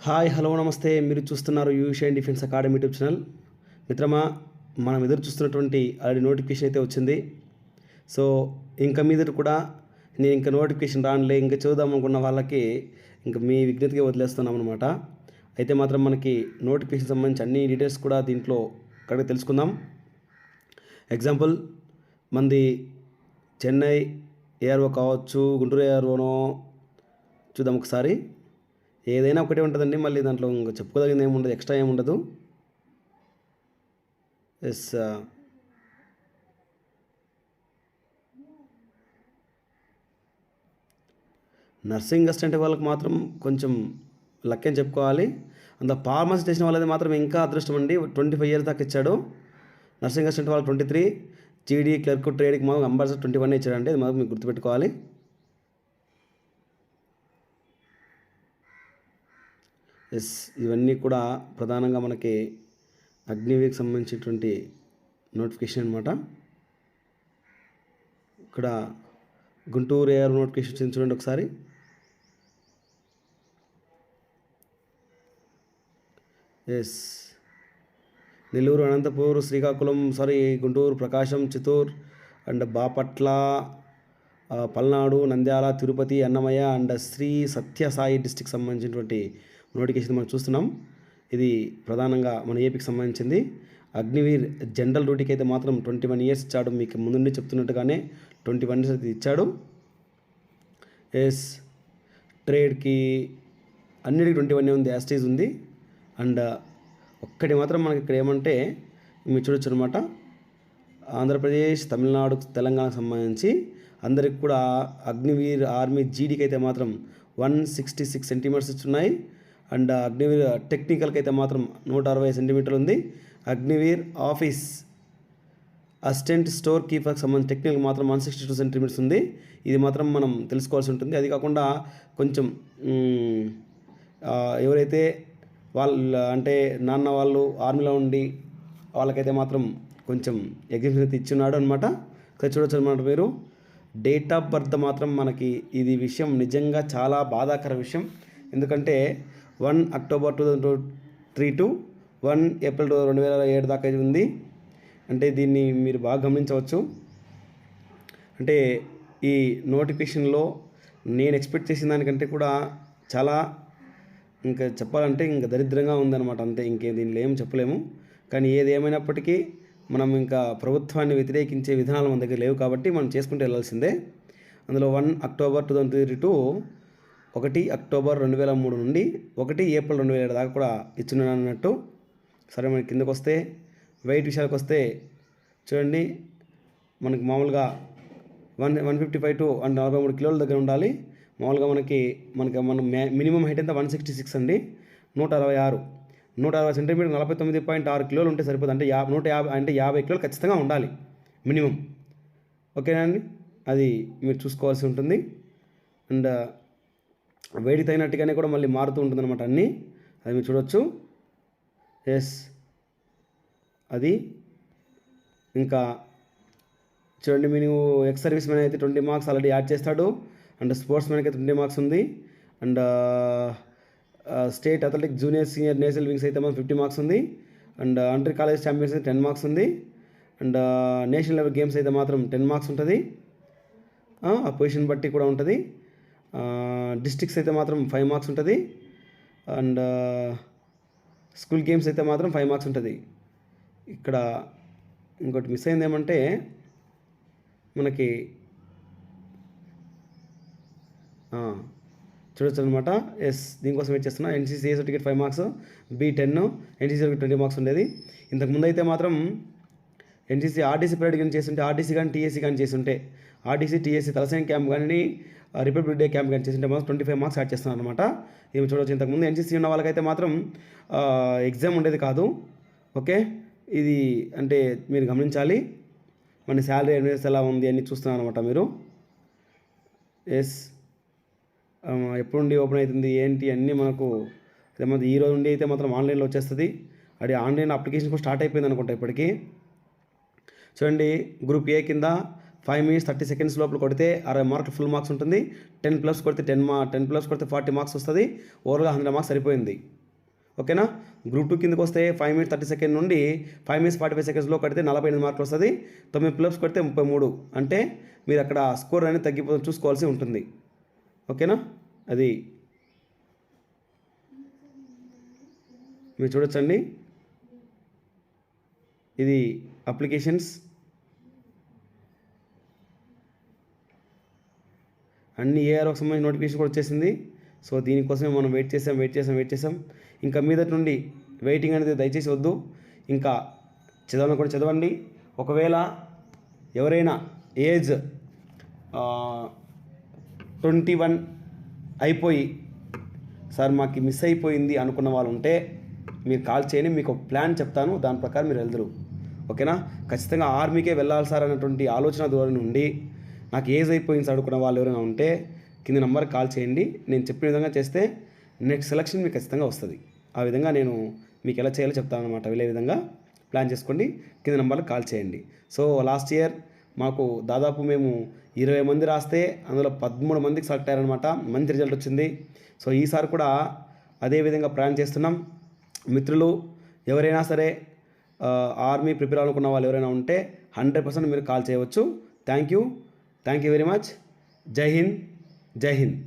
Hi hello నమస్తే. మీరు చూస్తున్నారు యూషియన్ డిఫెన్స్ అకాడమీ యూట్యూబ్ ఛానల్. మిత్రమా, మనం ఎదురు చూస్తున్నటువంటి ఆల్రెడీ నోటిఫికేషన్ అయితే వచ్చింది. సో ఇంకా మీదట కూడా నేను ఇంకా నోటిఫికేషన్ రానులే ఇంకా చూద్దాం అనుకున్న వాళ్ళకి ఇంకా మీ విజ్ఞతగా వదిలేస్తున్నాం అనమాట. అయితే మాత్రం మనకి నోటిఫికేషన్ సంబంధించి అన్ని డీటెయిల్స్ కూడా దీంట్లో కరెక్ట్గా తెలుసుకుందాం. ఎగ్జాంపుల్, మంది చెన్నై ఏఆర్ఓ కావచ్చు, గుంటూరు ఏఆర్ఓనో చూద్దాం ఒకసారి. ఏదైనా ఒకటే ఉంటుందండి, మళ్ళీ దాంట్లో ఇంకా చెప్పుకోదగింది ఏముండదు, ఎక్స్ట్రా ఏముండదు. ఎస్, నర్సింగ్ అసిస్టెంట్ వాళ్ళకి మాత్రం కొంచెం లక్ అని చెప్పుకోవాలి. అంత ఫార్మసీ చేసిన వాళ్ళది మాత్రం ఇంకా అదృష్టం అండి. 25 ఇయర్స్ దాకా ఇచ్చాడు. నర్సింగ్ అసిస్టెంట్ వాళ్ళకి 23, జీడీ క్లర్క్ ట్రేడ్కి మాత్రం కంపల్సరీ 21 ఇచ్చాడండి. అది మాత్రం మీకు గుర్తుపెట్టుకోవాలి. ఎస్, ఇవన్నీ కూడా ప్రధానంగా మనకి అగ్నివీర్కి సంబంధించినటువంటి నోటిఫికేషన్ అనమాట. ఇక్కడ గుంటూరు ఏఆర్ నోటిఫికేషన్ చూడండి ఒకసారి. Yes, Nellore, Anantapur, Srikakulam, Guntur, Prakasam, Chittoor and Bapatla, Palnadu, Nandyal, Tirupati, Annamayya and Sri Sathya Sai district సంబంధించినటువంటి నోటిఫికేషన్ మనం చూస్తున్నాం. ఇది ప్రధానంగా మన ఏపీకి సంబంధించింది. అగ్నివీర్ జనరల్ డ్యూటీకి అయితే మాత్రం 21 ఇయర్స్ ఇచ్చాడు. మీకు ముందుండి చెప్తున్నట్టుగానే 21 ఇయర్స్ అయితే ఇచ్చాడు. ఎస్, ట్రేడ్కి అన్నిటికీ 21 ఉంది, యాస్టేజ్ ఉంది. అండ్ ఒక్కటి మాత్రం మనకి ఇక్కడ ఏమంటే మీరు చూడొచ్చు అనమాట, ఆంధ్రప్రదేశ్, తమిళనాడు, తెలంగాణకు సంబంధించి అందరికి కూడా అగ్నివీర్ ఆర్మీ జీడీకి అయితే మాత్రం 166 సెంటీమీటర్స్ ఇచ్చున్నాయి. అండ్ అగ్నివీర్ టెక్నికల్కి అయితే మాత్రం 160 సెంటీమీటర్లు ఉంది. అగ్నివీర్ ఆఫీస్ అసిస్టెంట్ స్టోర్ కీపర్కి సంబంధించి టెక్నికల్ మాత్రం 162 సెంటీమీటర్స్ ఉంది. ఇది మాత్రం మనం తెలుసుకోవాల్సి ఉంటుంది. అది కాకుండా కొంచెం ఎవరైతే వాళ్ళ అంటే నాన్న వాళ్ళు ఆర్మీలో ఉండి వాళ్ళకైతే మాత్రం కొంచెం ఎగ్జామ్షన్ అయితే ఇచ్చున్నాడు అనమాట. ఇక్కడ చూడొచ్చు అనమాట మీరు. డేట్ ఆఫ్ బర్త్ మాత్రం మనకి ఇది విషయం నిజంగా చాలా బాధాకర విషయం. ఎందుకంటే 1 అక్టోబర్ 2003 టు 1 ఏప్రిల్ 2007 దాకా ఉంది. అంటే దీన్ని మీరు బాగా గమనించవచ్చు. అంటే ఈ నోటిఫికేషన్లో నేను ఎక్స్పెక్ట్ చేసిన దానికంటే కూడా చాలా ఇంకా చెప్పాలంటే ఇంకా దరిద్రంగా ఉందన్నమాట. అంతే, ఇంకే దీనిలో ఏం చెప్పలేము. కానీ ఏది ఏమైనప్పటికీ మనం ఇంకా ప్రభుత్వాన్ని వ్యతిరేకించే విధానాలు మన దగ్గర లేవు కాబట్టి మనం చేసుకుంటూ వెళ్ళాల్సిందే. అందులో 1 అక్టోబర్ 2003 టు 1 అక్టోబర్ 2003 నుండి 1 ఏప్రిల్ 2007 దాకా కూడా ఇచ్చున్నాను అన్నట్టు. సరే, మనకి కిందకు వస్తే వెయిట్ విషయానికి వస్తే చూడండి, మనకి మామూలుగా 155 టు 43 కిలోల దగ్గర ఉండాలి. మామూలుగా మన మినిమం హైట్ ఎంత 166 అండి. 160 సెంటీమీటర్ 49.6 కిలోలు ఉంటే సరిపోతుంది. అంటే 150 అంటే 50 కిలోలు ఖచ్చితంగా ఉండాలి మినిమం. ఓకేనా అండి, అది మీరు చూసుకోవాల్సి ఉంటుంది. అండ్ వేడి తగినట్టుగానే కూడా మళ్ళీ మారుతూ ఉంటుంది అనమాట అన్నీ. అది మీరు చూడవచ్చు. ఎస్, అది ఇంకా చూడండి, మీరు ఎక్స్ సర్వీస్ మ్యాన్ అయితే 20 మార్క్స్ ఆల్రెడీ యాడ్ చేస్తాడు. అండ్ స్పోర్ట్స్ మ్యాన్కి అయితే 20 మార్క్స్ ఉంది. And state athletic junior senior national wings అయితే మాత్రం 50 మార్క్స్ ఉంది. అండ్ అంటర్ కాలేజ్ ఛాంపియన్స్ అయితే 10 మార్క్స్ ఉంది. అండ్ నేషనల్ లెవెల్ గేమ్స్ అయితే మాత్రం 10 మార్క్స్ ఉంటుంది. ఆ పొజిషన్ బట్టి కూడా ఉంటుంది. డిస్ట్రిక్ట్స్ అయితే మాత్రం 5 మార్క్స్ ఉంటుంది. అండ్ స్కూల్ గేమ్స్ అయితే మాత్రం 5 మార్క్స్ ఉంటుంది. ఇక్కడ ఇంకోటి మిస్ అయింది ఏమంటే మనకి చూడొచ్చు అనమాట. ఎస్, దీనికోసం వెయిట్ చేస్తున్నా. NCC certificate 5 marks, B10, NCC 20 marks ఉండేది. ఇంతకుముందు అయితే మాత్రం ఎన్సీసీ ఆర్టీసీ పీరియడ్ కానీ చేస్తుంటే, ఆర్టీసీ కానీ టీఎస్సీ కానీ చేస్తుంటే, ఆర్టీసీ టీఎస్సీ తలసేన క్యాంప్ కానీ రిపబ్లిక్ డే క్యాంప్ కానీ చేస్తుంటే మాత్రం 25 మార్క్స్ యాడ్ చేస్తున్నాను అనమాట. ఇది చూడవచ్చు. ఇంతకుముందు ఎన్సీసీ ఉన్న వాళ్ళకైతే మాత్రం ఎగ్జామ్ ఉండేది కాదు. ఓకే, ఇది అంటే మీరు గమనించాలి. మన శాలరీ అన్వేస్ ఎలా ఉంది అని చూస్తున్నాను అనమాట మీరు. ఎస్, ఎప్పుడు నుండి ఓపెన్ అవుతుంది ఏంటి అన్నీ మనకు ఈ రోజు నుండి అయితే మాత్రం ఆన్లైన్లో వచ్చేస్తుంది. అది ఆన్లైన్ అప్లికేషన్ కూడా స్టార్ట్ అయిపోయింది అనుకుంటా ఇప్పటికీ. చూడండి, గ్రూప్ ఏ కింద 5 minutes 30 seconds లోపల కొడితే 60 మార్కులు ఫుల్ మార్క్స్ ఉంటుంది. 10+ కొడితే 10+ కొడితే 40 మార్క్స్ వస్తుంది. ఓవర్గా 100 మార్క్స్ సరిపోయింది. ఓకేనా. గ్రూప్ 2 కిందకి వస్తే 5 minutes 30 seconds నుండి 5 minutes 45 secondsలో కడితే 48 మార్కులు వస్తుంది. 9+ కొడితే 33. అంటే మీరు అక్కడ స్కోర్ అనేది తగ్గిపోతుంది, చూసుకోవాల్సి ఉంటుంది. ఓకేనా. అది మీరు చూడొచ్చండి. ఇది అప్లికేషన్స్ అన్ని ఏఆర్ఓకి సంబంధించిన నోటిఫికేషన్ కూడా వచ్చేసింది. సో దీనికోసమే మనం వెయిట్ చేసాం. ఇంకా మీదటి నుండి వెయిటింగ్ అనేది దయచేసి వద్దు. ఇంకా చదవని కూడా చదవండి. ఒకవేళ ఎవరైనా ఏజ్ 21 అయిపోయి సార్ మాకు మిస్ అయిపోయింది అనుకున్న వాళ్ళు ఉంటే మీరు కాల్ చేయండి. మీకు ఒక ప్లాన్ చెప్తాను, దాని ప్రకారం మీరు వెళ్దురు. ఓకేనా. ఖచ్చితంగా ఆర్మీకే వెళ్ళాలి సార్ అన్నటువంటి ఆలోచన ధోరణి నుండి నాకు ఏజ్ అయిపోయింది సార్ అనుకున్న వాళ్ళు ఎవరైనా ఉంటే కింద నెంబర్కి కాల్ చేయండి. నేను చెప్పిన విధంగా చేస్తే నెక్స్ట్ సెలక్షన్ మీకు ఖచ్చితంగా వస్తుంది. ఆ విధంగా నేను మీకు ఎలా చేయాలో చెప్తాను అనమాట. వెళ్ళే విధంగా ప్లాన్ చేసుకోండి. కింద నెంబర్కి కాల్ చేయండి. సో లాస్ట్ ఇయర్ మాకు దాదాపు మేము 20 మంది రాస్తే అందులో 13 మందికి సెలెక్ట్ అయ్యారనమాట. మంచి రిజల్ట్ వచ్చింది. సో ఈసారి కూడా అదే విధంగా ప్లాన్ చేస్తున్నాం. మిత్రులు ఎవరైనా సరే ఆర్మీ ప్రిపేర్ అవ్వాలనుకున్న వాళ్ళు ఎవరైనా ఉంటే 100% మీరు కాల్ చేయవచ్చు. Thank you very much. జై హింద్.